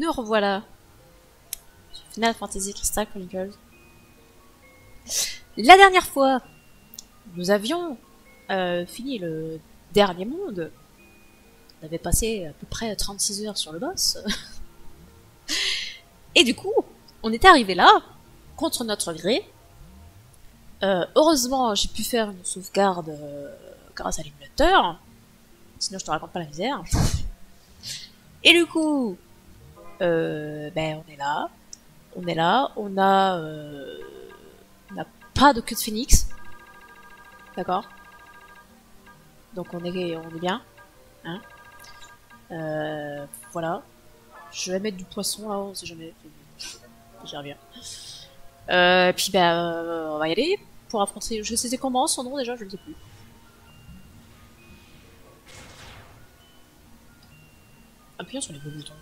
nous revoilà. Final Fantasy Crystal Chronicles. La dernière fois, nous avions fini le dernier monde. On avait passé à peu près 36 heures sur le boss. Et du coup, on était arrivé là, contre notre gré. Heureusement, j'ai pu faire une sauvegarde grâce à l'émulateur. Sinon, je te raconte pas la misère. Et du coup, ben, on est là. On est là. On n'a pas de queue de phénix. D'accord. Donc on est bien. Hein. Voilà. Je vais mettre du poisson là, on sait jamais. J'y reviens. Puis ben, on va y aller pour affronter. Je sais comment son nom déjà, je ne sais plus. Appuyons sur les beaux boutons.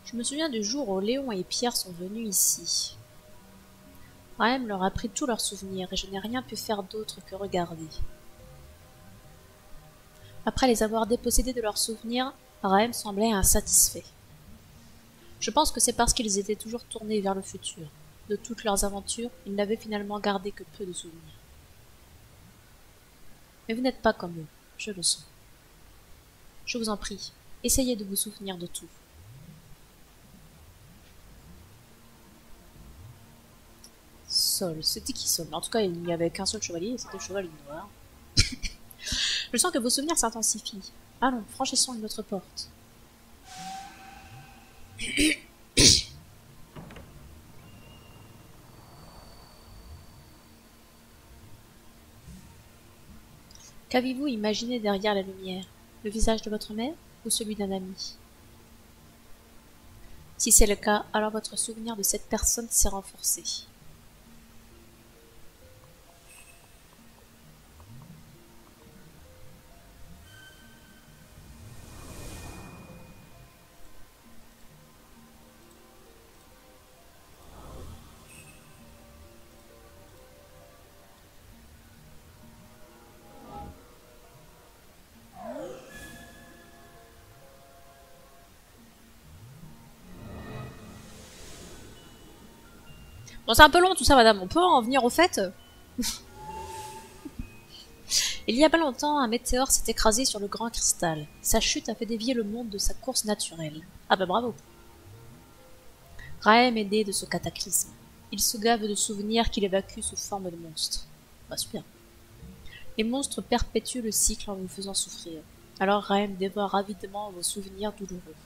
Je me souviens du jour où Léon et Pierre sont venus ici. Raëm leur a pris tous leurs souvenirs et je n'ai rien pu faire d'autre que regarder. Après les avoir dépossédés de leurs souvenirs, Raëm semblait insatisfait. Je pense que c'est parce qu'ils étaient toujours tournés vers le futur. De toutes leurs aventures, ils n'avaient finalement gardé que peu de souvenirs. Mais vous n'êtes pas comme eux, je le sens. Je vous en prie, essayez de vous souvenir de tout. Sol, c'était qui Sol? En tout cas, il n'y avait qu'un seul chevalier, et c'était le chevalier noir. Je sens que vos souvenirs s'intensifient. Allons, franchissons une autre porte. Qu'avez-vous imaginé derrière la lumière? Le visage de votre mère ou celui d'un ami? Si c'est le cas, alors votre souvenir de cette personne s'est renforcé. Bon, c'est un peu long tout ça, madame. On peut en venir au fait? Il y a pas longtemps, un météore s'est écrasé sur le grand cristal. Sa chute a fait dévier le monde de sa course naturelle. Ah bah bravo. Raëm est né de ce cataclysme. Il se gave de souvenirs qu'il évacue sous forme de monstres. Bah super. Les monstres perpétuent le cycle en vous faisant souffrir. Alors Raëm dévore avidement vos souvenirs douloureux.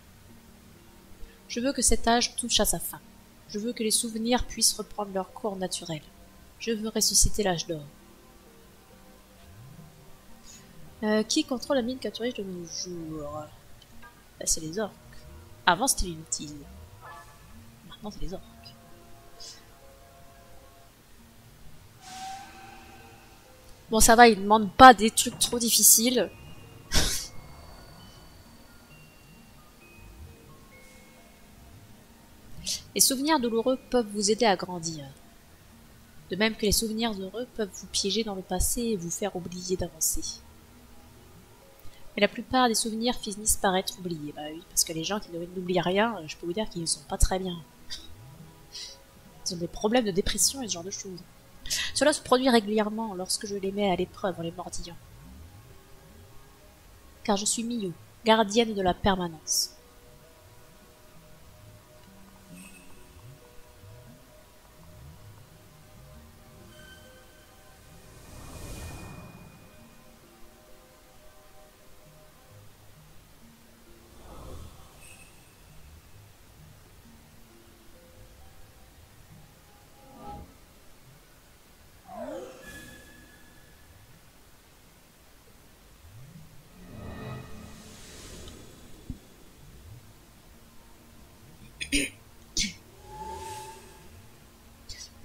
Je veux que cet âge touche à sa fin. Je veux que les souvenirs puissent reprendre leur cours naturel. Je veux ressusciter l'âge d'or. Qui contrôle la mine capturée de nos jours? Bah, c'est les orques. Avant c'était les Lutils. Maintenant c'est les orques. Bon ça va, ils ne demandent pas des trucs trop difficiles. Les souvenirs douloureux peuvent vous aider à grandir. De même que les souvenirs heureux peuvent vous piéger dans le passé et vous faire oublier d'avancer. Mais la plupart des souvenirs finissent par être oubliés. Bah oui, parce que les gens qui n'oublient rien, je peux vous dire qu'ils ne sont pas très bien. Ils ont des problèmes de dépression et ce genre de choses. Cela se produit régulièrement lorsque je les mets à l'épreuve en les mordillant. Car je suis Miyu, gardienne de la permanence.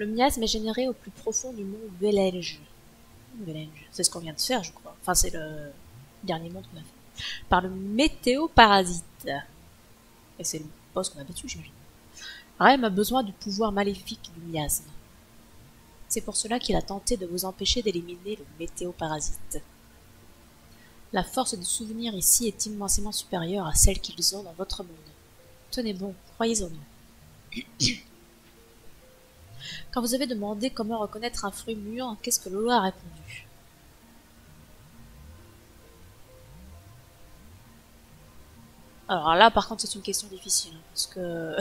Le miasme est généré au plus profond du mont Velenge. Velenge, c'est ce qu'on vient de faire, je crois. Enfin, c'est le dernier monde qu'on a fait. Par le météoparasite. Et c'est le boss qu'on a battu, j'imagine. Raem a besoin du pouvoir maléfique du miasme. C'est pour cela qu'il a tenté de vous empêcher d'éliminer le météoparasite. La force des souvenirs ici est immensément supérieure à celle qu'ils ont dans votre monde. Tenez bon, croyez en nous. Quand vous avez demandé comment reconnaître un fruit mûr, qu'est-ce que Lolo a répondu? Alors là, par contre, c'est une question difficile, parce que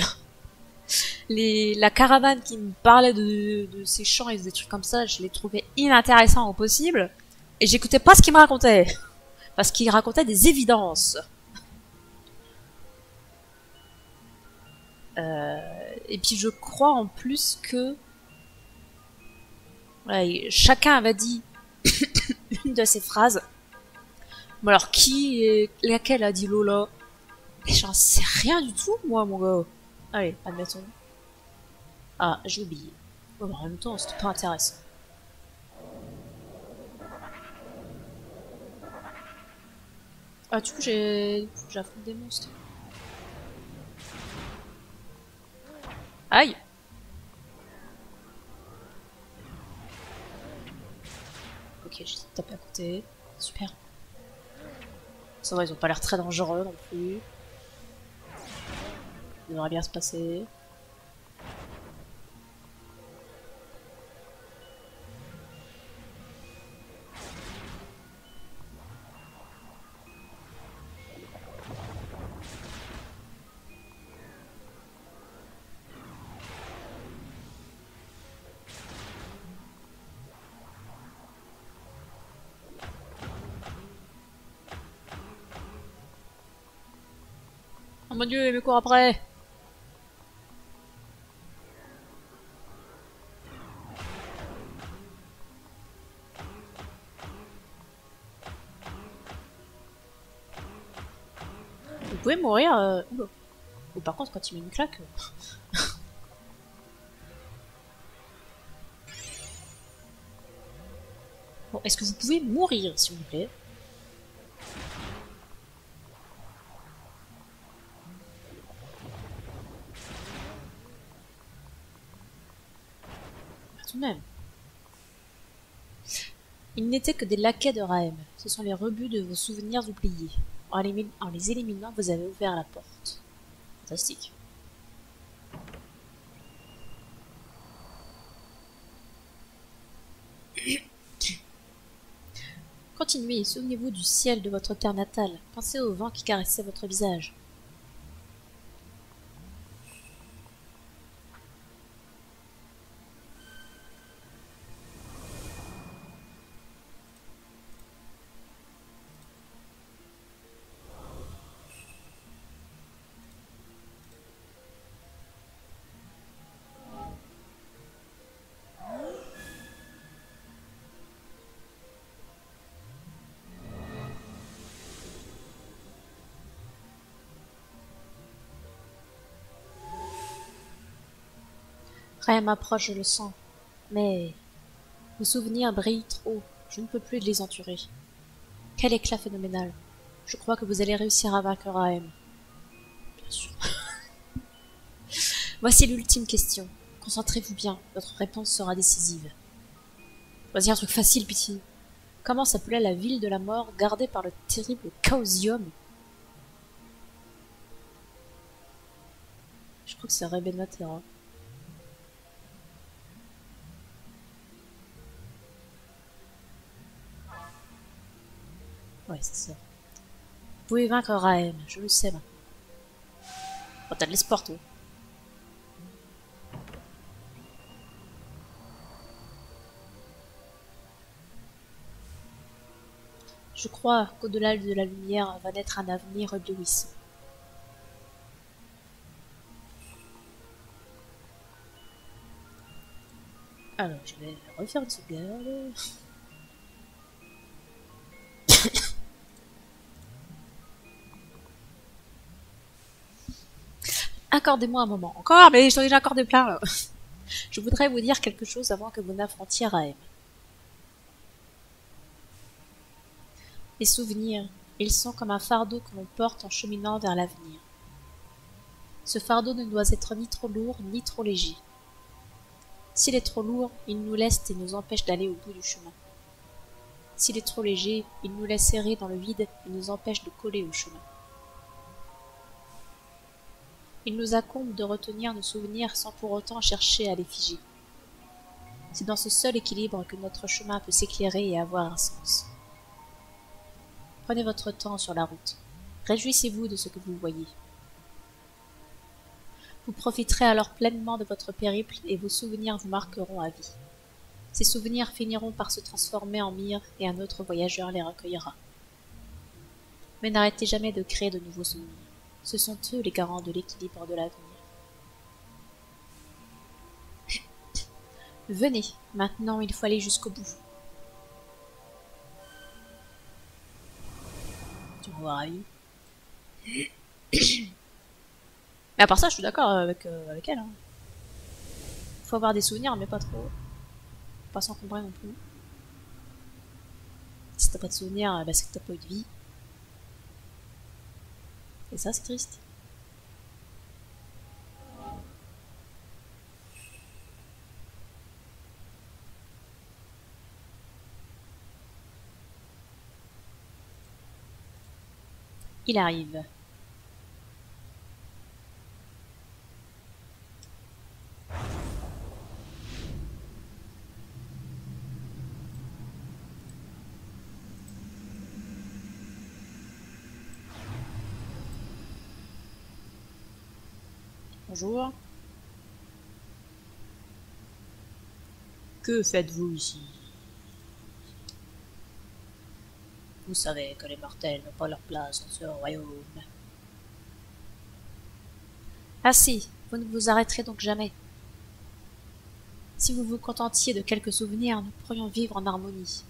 la caravane qui me parlait de ces champs et des trucs comme ça, je les trouvais inintéressants au possible, et j'écoutais pas ce qu'il me racontait, parce qu'il racontait des évidences. Et puis je crois en plus que voilà, chacun avait dit une de ces phrases. Bon alors laquelle a dit Lola? Mais j'en sais rien du tout, moi, mon gars. Allez, admettons. Ah, j'ai oublié. Bon, en même temps, c'était pas intéressant. Ah, du coup, j'affronte des monstres. Aïe! Ok, j'ai tapé à côté. Super. Ça va, ils ont pas l'air très dangereux non plus. Ça devrait bien se passer. Oh mon dieu, il me court après! Vous pouvez mourir, Oula. Ou par contre, quand il met une claque... Bon, est-ce que vous pouvez mourir, s'il vous plaît? Tout de même. Ils n'étaient que des laquais de Raem. Ce sont les rebuts de vos souvenirs oubliés. En les éliminant, vous avez ouvert la porte. Fantastique. Continuez, souvenez-vous du ciel de votre terre natale. Pensez au vent qui caressait votre visage. Raem m'approche, je le sens. Mais vos souvenirs brillent trop. Je ne peux plus les endurer. Quel éclat phénoménal. Je crois que vous allez réussir à vaincre Raem. Bien sûr. Voici l'ultime question. Concentrez-vous bien, votre réponse sera décisive. Voici un truc facile, pitié. Comment s'appelait la ville de la mort gardée par le terrible Chaosium? Je crois que c'est Rebenatera. Ouais, c'est ça. Vous pouvez vaincre Raem, je le sais maintenant. Oh, t'as de l'espoir, toi. Je crois qu'au-delà de la lumière va naître un avenir éblouissant. Alors, je vais refaire une sauvegarde. Accordez-moi un moment. Encore, mais j'en ai déjà accordé plein, là. Je voudrais vous dire quelque chose avant que vous n'affrontiez Raem. Les souvenirs, ils sont comme un fardeau que l'on porte en cheminant vers l'avenir. Ce fardeau ne doit être ni trop lourd ni trop léger. S'il est trop lourd, il nous leste et nous empêche d'aller au bout du chemin. S'il est trop léger, il nous laisse errer dans le vide et nous empêche de coller au chemin. Il nous incombe de retenir nos souvenirs sans pour autant chercher à les figer. C'est dans ce seul équilibre que notre chemin peut s'éclairer et avoir un sens. Prenez votre temps sur la route. Réjouissez-vous de ce que vous voyez. Vous profiterez alors pleinement de votre périple et vos souvenirs vous marqueront à vie. Ces souvenirs finiront par se transformer en mire et un autre voyageur les recueillera. Mais n'arrêtez jamais de créer de nouveaux souvenirs. Ce sont eux les garants de l'équilibre de l'avenir. Venez, maintenant il faut aller jusqu'au bout. Tu me vois ravi. Mais à part ça, je suis d'accord avec elle. Hein. Faut avoir des souvenirs, mais pas trop. Pas s'encombrer non plus. Si t'as pas de souvenirs, bah c'est que t'as pas eu de vie. Et ça, c'est triste. Il arrive. Bonjour. Que faites-vous ici? Vous savez que les mortels n'ont pas leur place dans ce royaume. Assez, vous ne vous arrêterez donc jamais. Si vous vous contentiez de quelques souvenirs, nous pourrions vivre en harmonie.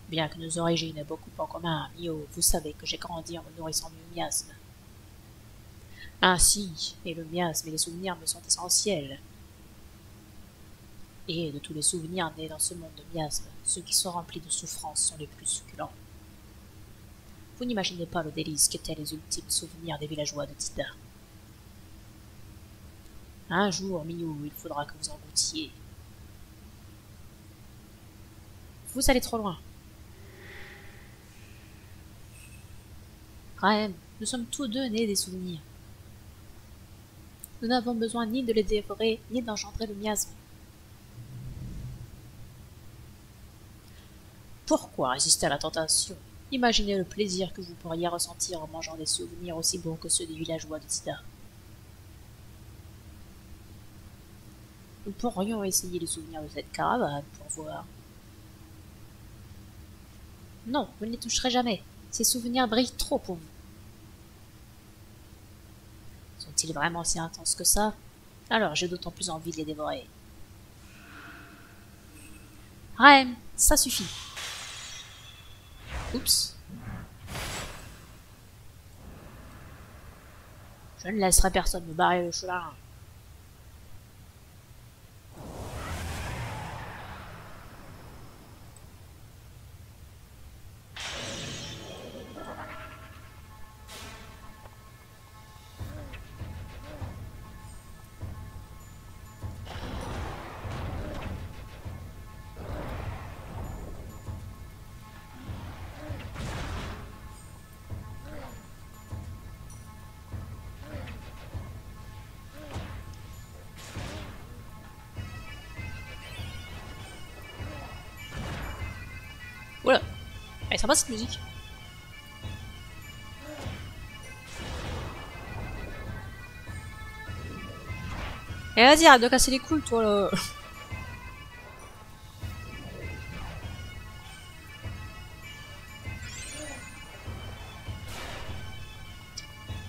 Bien que nos origines aient beaucoup en commun, Mio, vous savez que j'ai grandi en me nourrissant du miasme. Ainsi, et le miasme et les souvenirs me sont essentiels. Et de tous les souvenirs nés dans ce monde de miasme, ceux qui sont remplis de souffrance sont les plus succulents. Vous n'imaginez pas le délice qu'étaient les ultimes souvenirs des villageois de Tida. Un jour, Mio, il faudra que vous en goûtiez. Vous allez trop loin. Raem, nous sommes tous deux nés des souvenirs. Nous n'avons besoin ni de les dévorer, ni d'engendrer le miasme. Pourquoi résister à la tentation? Imaginez le plaisir que vous pourriez ressentir en mangeant des souvenirs aussi bons que ceux des villageois de Tida. Nous pourrions essayer les souvenirs de cette caravane pour voir. Non, vous ne les toucherez jamais. Ces souvenirs brillent trop pour vous. Sont-ils vraiment si intenses que ça? Alors j'ai d'autant plus envie de les dévorer. Raem, ça suffit. Oups. Je ne laisserai personne me barrer le chemin. Voilà. Elle est sympa cette musique. Et vas-y, arrête de casser les couilles, toi, là.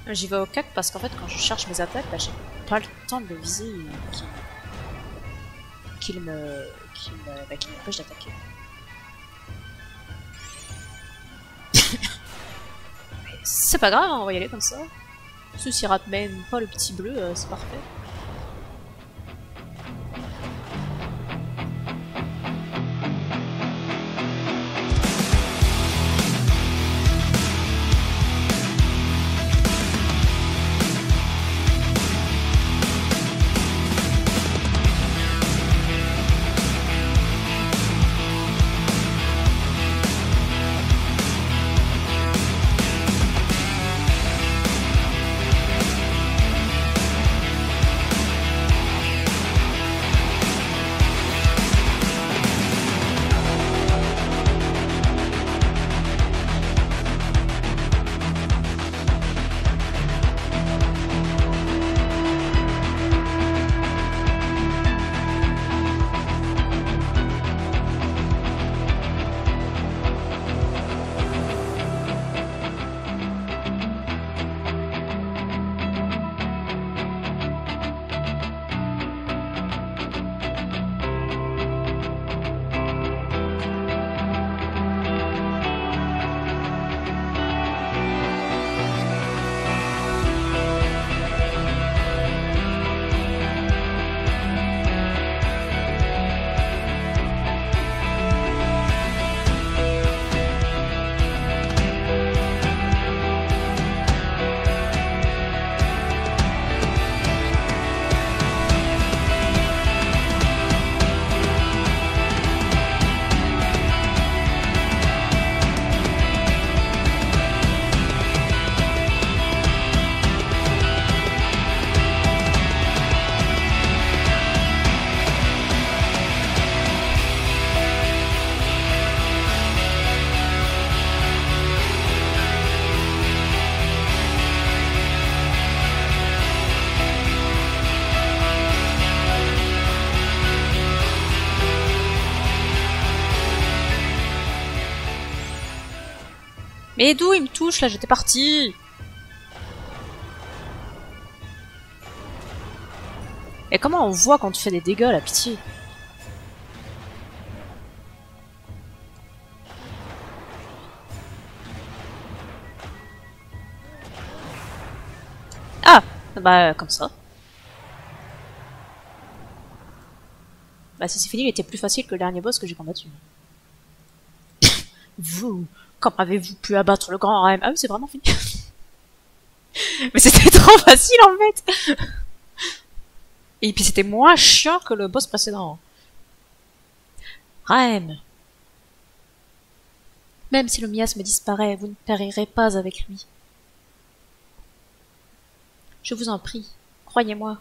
J'y vais au cac parce qu'en fait, quand je cherche mes attaques, bah, j'ai pas le temps de le viser et qu'il m'empêche d'attaquer. C'est pas grave, hein, on va y aller comme ça. Ceux-ci ratent même pas le petit bleu, c'est parfait. Mais d'où il me touche là? J'étais parti. Et comment on voit quand tu fais des dégâts, la pitié? Ah! Bah, comme ça. Bah, si c'est fini, il était plus facile que le dernier boss que j'ai combattu. Vous, comment avez-vous pu abattre le grand RM? Ah oui, c'est vraiment fini. Mais c'était trop facile en fait! Et puis c'était moins chiant que le boss précédent. Raem. Même si le miasme disparaît, vous ne périrez pas avec lui. Je vous en prie, croyez-moi.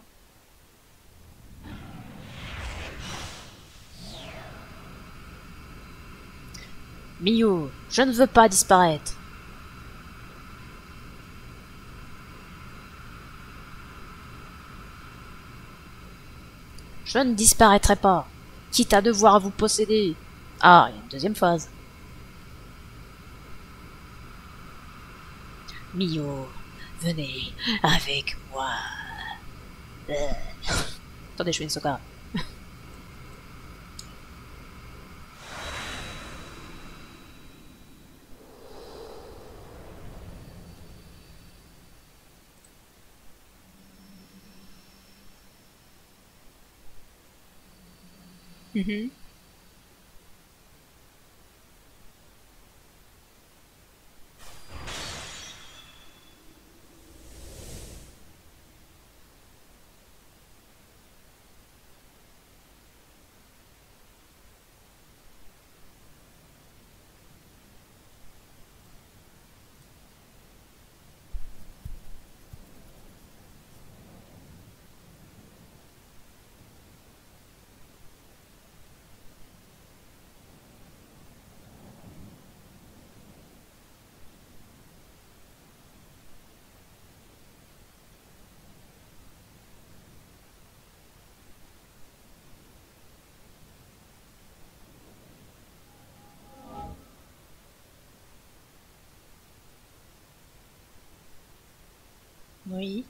Miyu, je ne veux pas disparaître. Je ne disparaîtrai pas, quitte à devoir vous posséder. Ah, il y a une deuxième phase. Miyu, venez avec moi. Attendez, je fais une soca. Oui.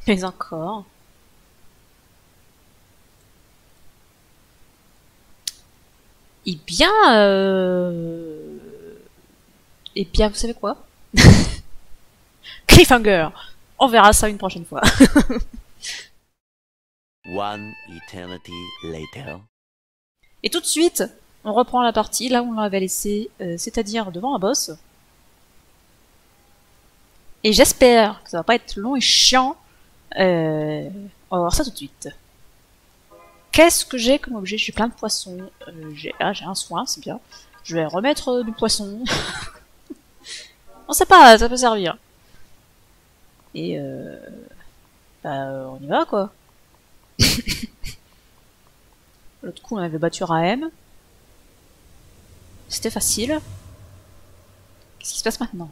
Mais encore. Eh bien, eh bien, vous savez quoi? Cliffhanger. On verra ça une prochaine fois. One eternity later. Et tout de suite, on reprend la partie là où on l'avait laissé, c'est-à-dire devant un boss. Et j'espère que ça va pas être long et chiant. On va voir ça tout de suite. Qu'est-ce que j'ai comme objet? J'ai plein de poissons. J'ai un soin, c'est bien. Je vais remettre du poisson. On sait pas, ça peut servir. Et bah, on y va quoi. L'autre coup, on avait battu Raem. C'était facile. Qu'est-ce qui se passe maintenant?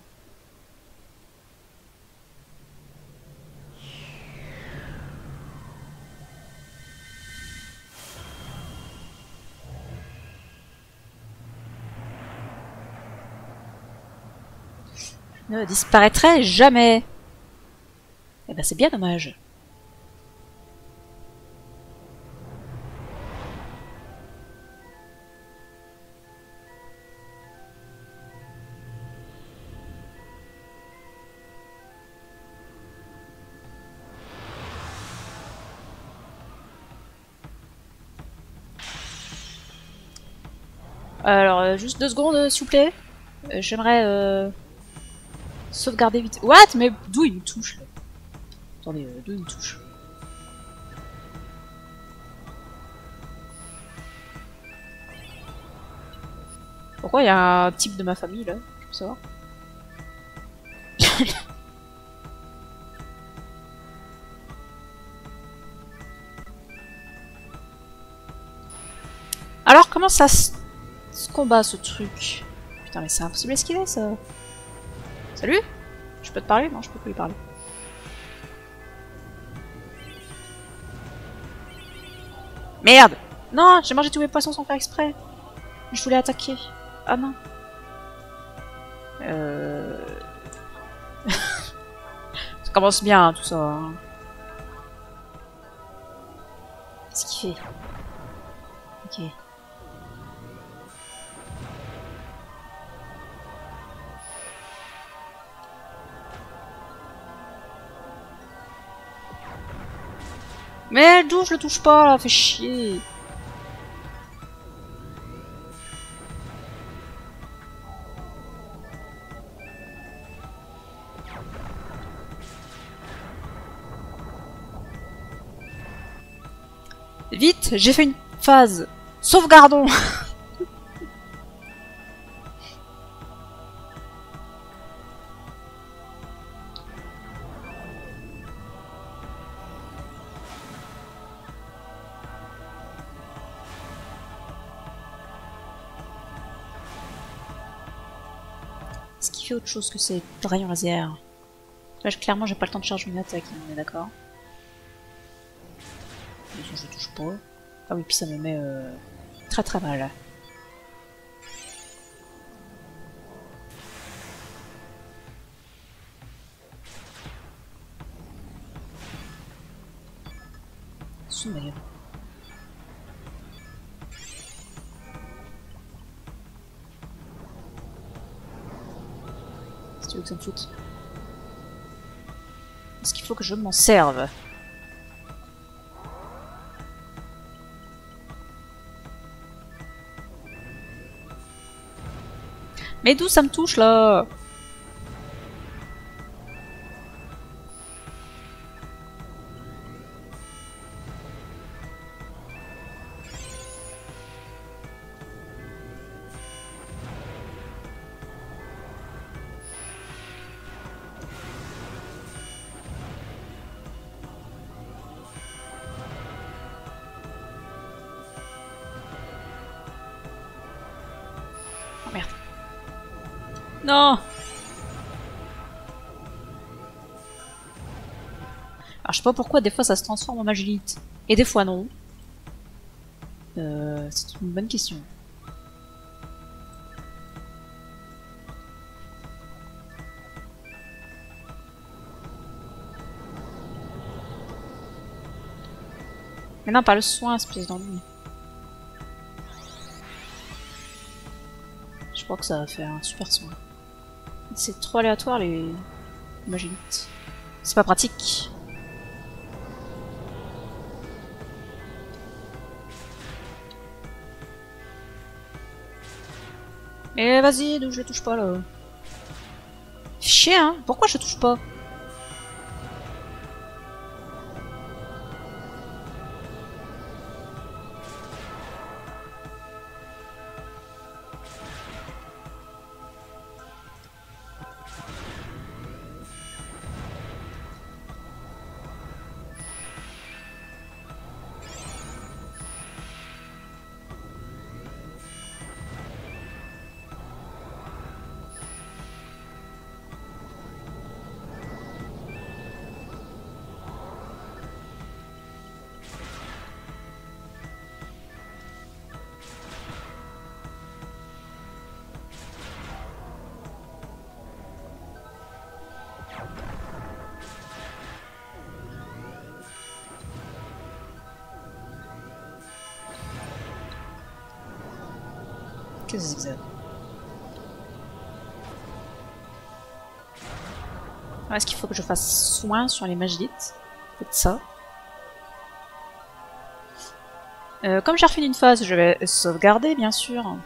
Je ne disparaîtrai jamais. Eh ben c'est bien dommage. Alors, juste 2 secondes, s'il vous plaît. J'aimerais sauvegarder vite. What? Mais d'où il me touche là? Attendez, d'où il me touche? Pourquoi il y a un type de ma famille là? Je peux savoir. Alors, comment ça se combat ce truc? Putain, mais c'est impossible à esquiver ça. Salut? Je peux te parler? Non, je peux pas lui parler. Merde! Non, j'ai mangé tous mes poissons sans faire exprès. Je voulais attaquer. Ah non. Ça commence bien hein, tout ça. Hein. Qu'est-ce qu'il fait? Ok. Mais d'où je le touche pas là, fait chier. Vite, j'ai fait une phase. Sauvegardons. Est-ce qu'il fait autre chose que ces rayons laser? Là, clairement, j'ai pas le temps de charger une attaque, on est d'accord. De toute façon, je touche pas. Ah oui, puis ça me met très très mal. Sous ma gueule. Si tu veux que ça me foute. Est-ce qu'il faut que je m'en serve? Mais d'où ça me touche là? Oh merde. Non! Alors je sais pas pourquoi des fois ça se transforme en magélite. Et des fois non. C'est une bonne question. Mais non, pas le soin, espèce d'ennui. Je crois que ça va faire un super soin. C'est trop aléatoire les magélites. C'est pas pratique. Mais vas-y, d'où je le touche pas là. Chier hein, pourquoi je touche pas? Qu'est-ce que c'est que ça? Est-ce qu'il faut que je fasse soin sur les magélites? Peut-être ça. Comme j'ai refait une phase, je vais sauvegarder, bien sûr.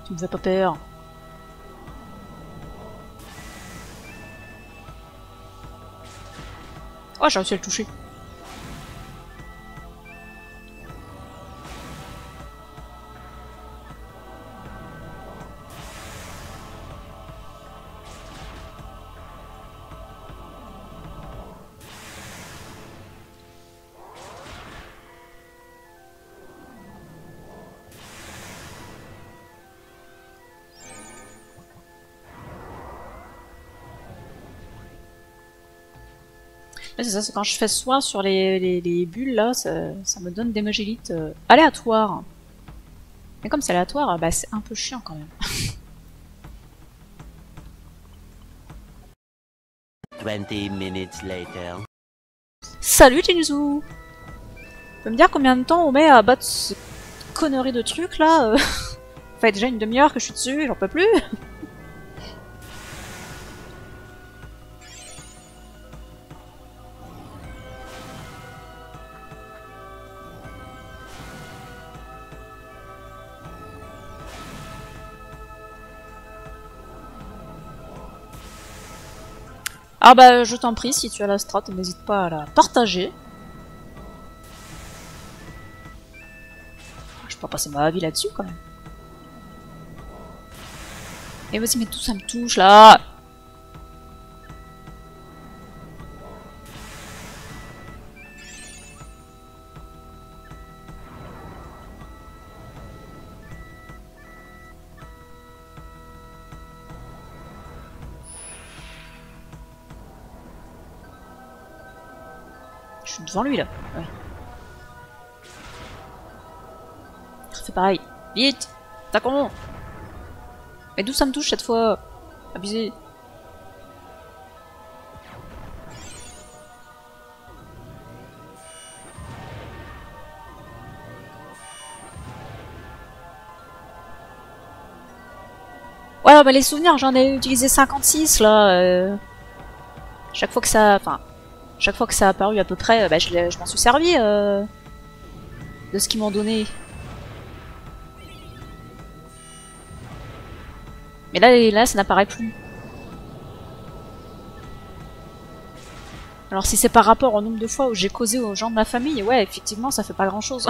Tu me fais pas peur. Oh, j'ai réussi à le toucher. Ouais, c'est ça, c'est quand je fais soin sur les bulles là, ça me donne des magélites aléatoires. Mais comme c'est aléatoire, bah c'est un peu chiant quand même. 20 minutes later. Salut Jinzu! Tu peux me dire combien de temps on met à battre ce connerie de truc là Ça fait déjà une demi-heure que je suis dessus, j'en peux plus. Ah bah je t'en prie, si tu as la strat, n'hésite pas à la partager. Je peux pas passer ma vie là-dessus quand même. Et vas-y, mais tout ça me touche là. Je suis devant lui là. Ouais. Fais pareil. Vite! T'as con! Mais d'où ça me touche cette fois? Abusé. Ouais, bah les souvenirs, j'en ai utilisé 56 là. Chaque fois que ça... Enfin, chaque fois que ça a apparu à peu près, bah, je m'en suis servi de ce qu'ils m'ont donné. Mais là, ça n'apparaît plus. Alors si c'est par rapport au nombre de fois où j'ai causé aux gens de ma famille, ouais, effectivement, ça fait pas grand-chose.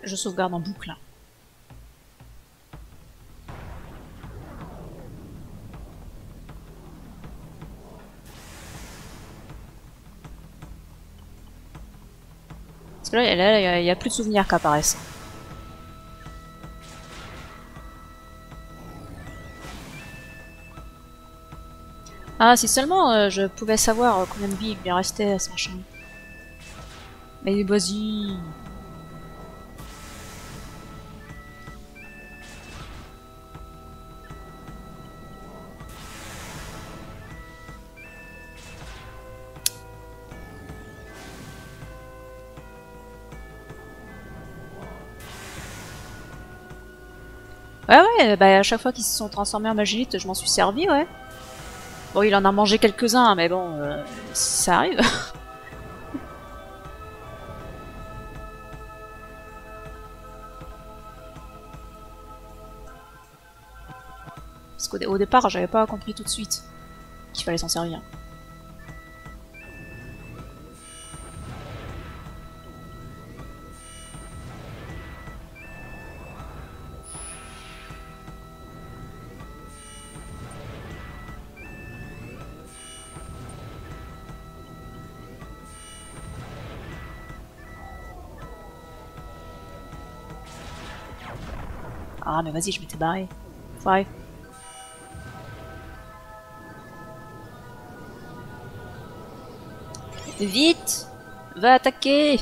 Je sauvegarde en boucle. Parce que là, il y a plus de souvenirs qui apparaissent. Ah, si seulement je pouvais savoir combien de vie il lui restait à ce machin. Mais vas-y. Ouais, bah à chaque fois qu'ils se sont transformés en magélite, je m'en suis servi, ouais. Bon, il en a mangé quelques-uns, mais bon, ça arrive. Parce qu'au départ, j'avais pas compris tout de suite qu'il fallait s'en servir. Ah, mais vas-y, je m'étais barré. Ouais. Vite! Va attaquer!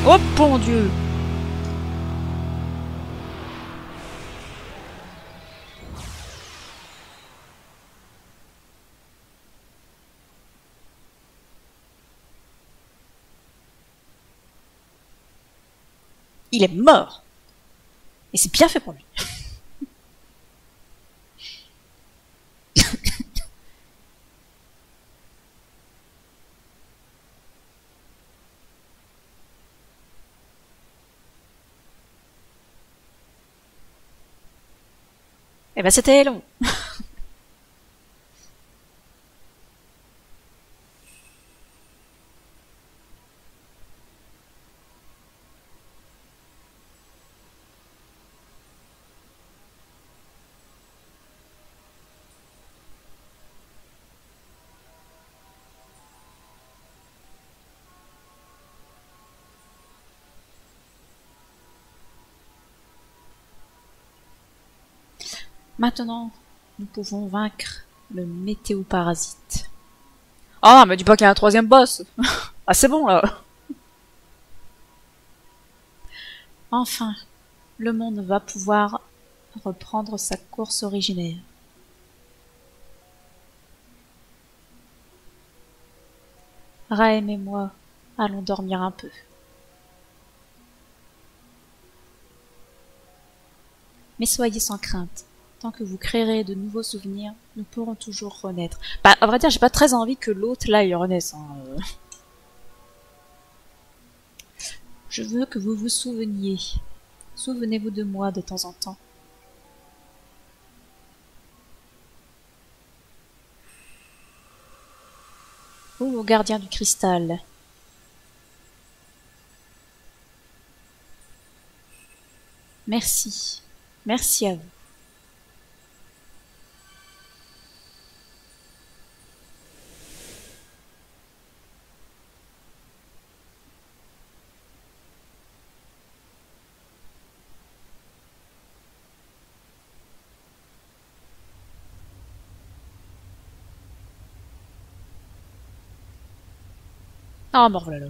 Oh bon Dieu! Il est mort! Et c'est bien fait pour lui. Eh ben c'était long. Maintenant, nous pouvons vaincre le météoparasite. Ah, mais dis pas qu'il y a un troisième boss. Ah, c'est bon, là. Enfin, le monde va pouvoir reprendre sa course originaire. Raem et moi allons dormir un peu. Mais soyez sans crainte. Tant que vous créerez de nouveaux souvenirs, nous pourrons toujours renaître. Bah, à vrai dire, j'ai pas très envie que l'autre, là, il renaisse. Hein. Je veux que vous vous souveniez. Souvenez-vous de moi de temps en temps. Ô gardien du cristal. Merci. Merci à vous. Ah, bon, voilà.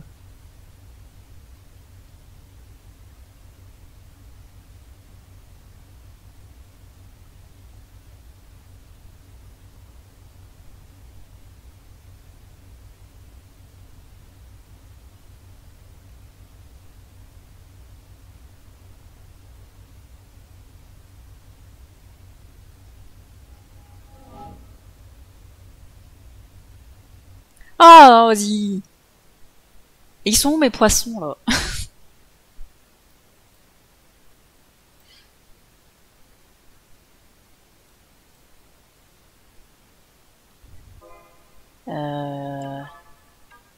Ah, vas-y. Ils sont où mes poissons, là?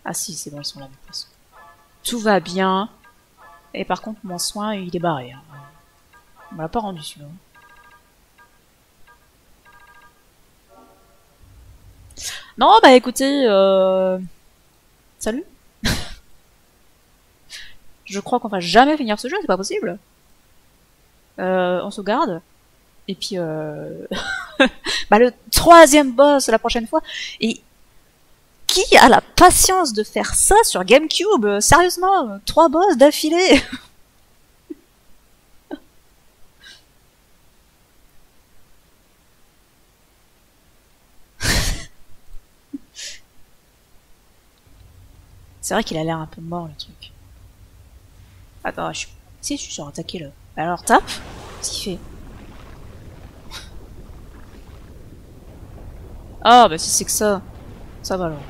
Ah si, c'est bon, ils sont là, mes poissons. Tout va bien. Et par contre, mon soin, il est barré. Hein. On me l'a pas rendu, celui-là. Non, bah écoutez, salut. Je crois qu'on va jamais finir ce jeu, c'est pas possible. On sauvegarde. Et puis, bah le troisième boss la prochaine fois. Et qui a la patience de faire ça sur GameCube? Sérieusement, 3 boss d'affilée. C'est vrai qu'il a l'air un peu mort, le truc. Attends, je suis... Si, je suis sur attaquer là. Alors tape. Qu'est-ce qu'il fait? Ah, bah si c'est que ça va alors.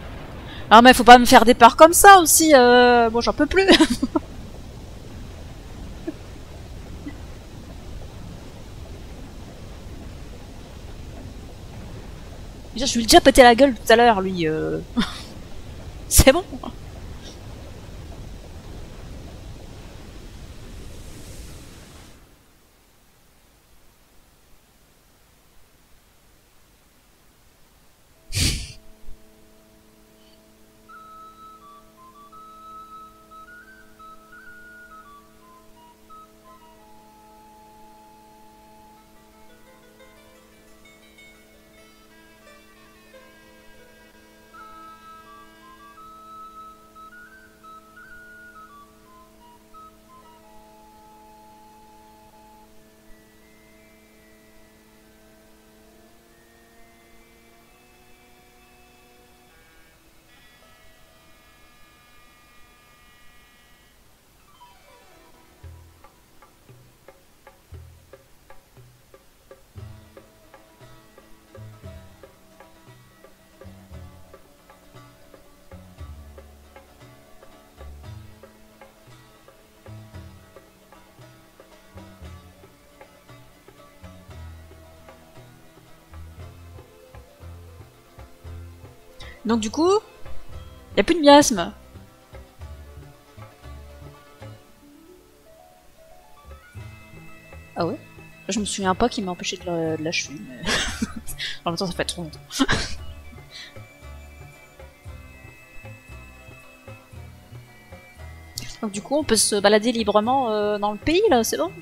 Ah mais faut pas me faire des parts comme ça aussi, bon j'en peux plus. Je lui ai déjà pété la gueule tout à l'heure, lui. C'est bon. Donc du coup, y a plus de miasme. Ah ouais? Je me souviens pas qu'il m'a empêché de l'achever, mais... en même temps ça fait trop longtemps. Donc du coup on peut se balader librement dans le pays là, c'est bon?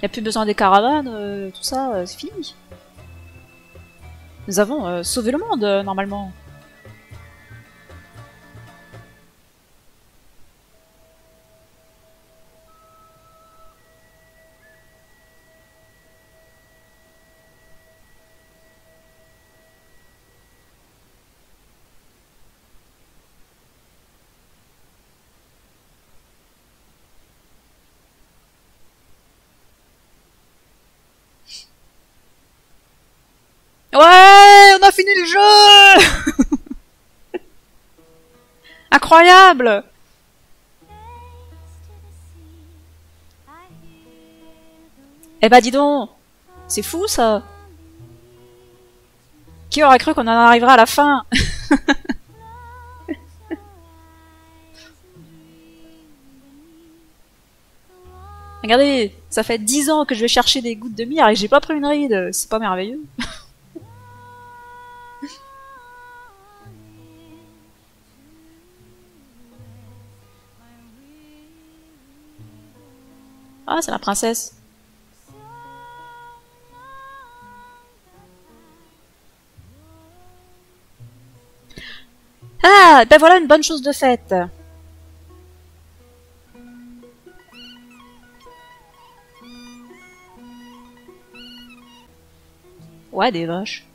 Y a plus besoin des caravanes, tout ça, c'est fini. Nous avons sauvé le monde normalement. Ouais, on a fini le jeu. Incroyable. Eh bah dis donc, c'est fou ça. Qui aurait cru qu'on en arriverait à la fin? Regardez, ça fait 10 ans que je vais chercher des gouttes de mire et j'ai pas pris une ride, c'est pas merveilleux? Ah, c'est la princesse. Ah, ben voilà une bonne chose de faite. Ouais, des vaches.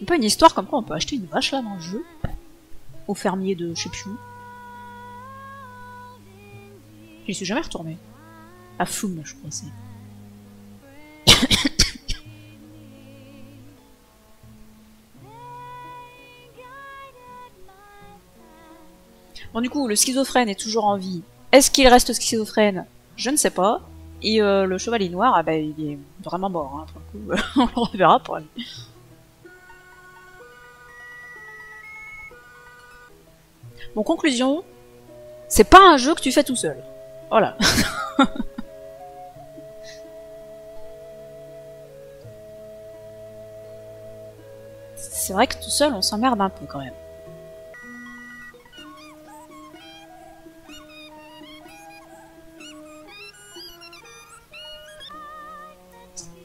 Un peu une histoire comme quoi on peut acheter une vache là dans le jeu. Au fermier de je sais plus où. J'y suis jamais retourné. À Foum, je crois c'est. Bon du coup, le schizophrène est toujours en vie. Est-ce qu'il reste schizophrène? Je ne sais pas. Et le chevalier noir, ah bah, il est vraiment mort, hein, pour le coup. On le reverra pour lui. Bon, conclusion, c'est pas un jeu que tu fais tout seul. Voilà. C'est vrai que tout seul, on s'emmerde un peu quand même.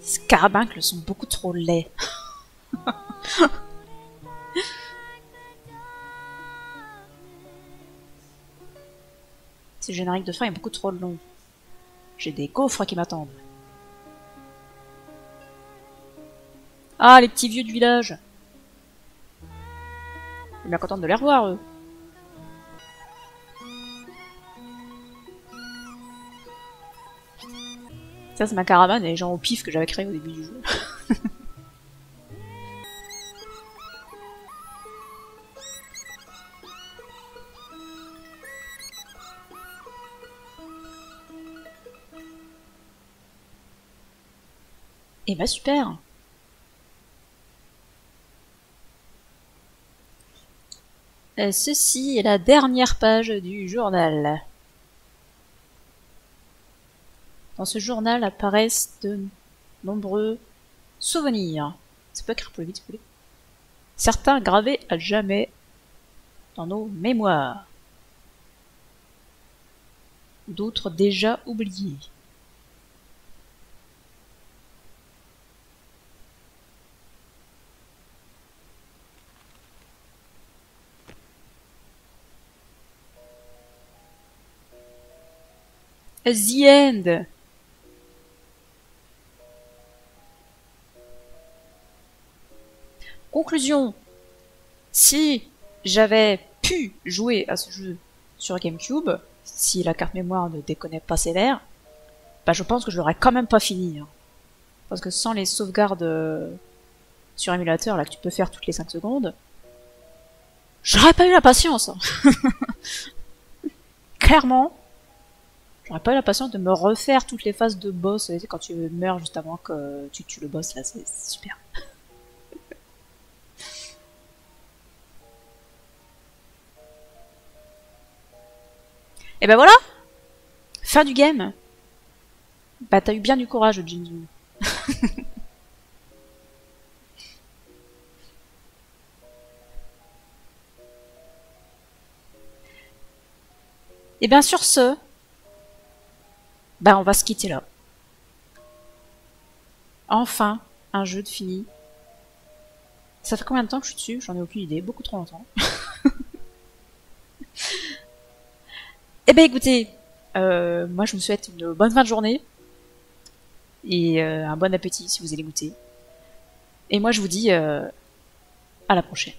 Ces carabincles sont beaucoup trop laids. Ce générique de fin est beaucoup trop long. J'ai des gaufres qui m'attendent. Ah, les petits vieux du village. Je suis bien contente de les revoir, eux. Ça, c'est ma caravane et les gens au pif que j'avais créé au début du jeu. Et bah super. Ceci est la dernière page du journal. Dans ce journal apparaissent de nombreux souvenirs. Ça peut écrire plus vite, s'il vous plaît. Certains gravés à jamais dans nos mémoires. D'autres déjà oubliés. The End. Conclusion. Si j'avais pu jouer à ce jeu sur GameCube, si la carte mémoire ne déconnait pas sévère, bah je pense que je l'aurais quand même pas fini. Hein. Parce que sans les sauvegardes sur émulateur là que tu peux faire toutes les 5 secondes, j'aurais pas eu la patience. Hein. Clairement, j'aurais pas eu la patience de me refaire toutes les phases de boss quand tu meurs juste avant que tu tues le boss là, c'est super. Et ben voilà. Fin du game. Bah t'as eu bien du courage, Jinzu. Et bien sur ce, bah on va se quitter là. Enfin, un jeu de fini. Ça fait combien de temps que je suis dessus? J'en ai aucune idée, beaucoup trop longtemps. Eh ben écoutez, moi je vous souhaite une bonne fin de journée. Et un bon appétit si vous allez goûter. Et moi je vous dis à la prochaine.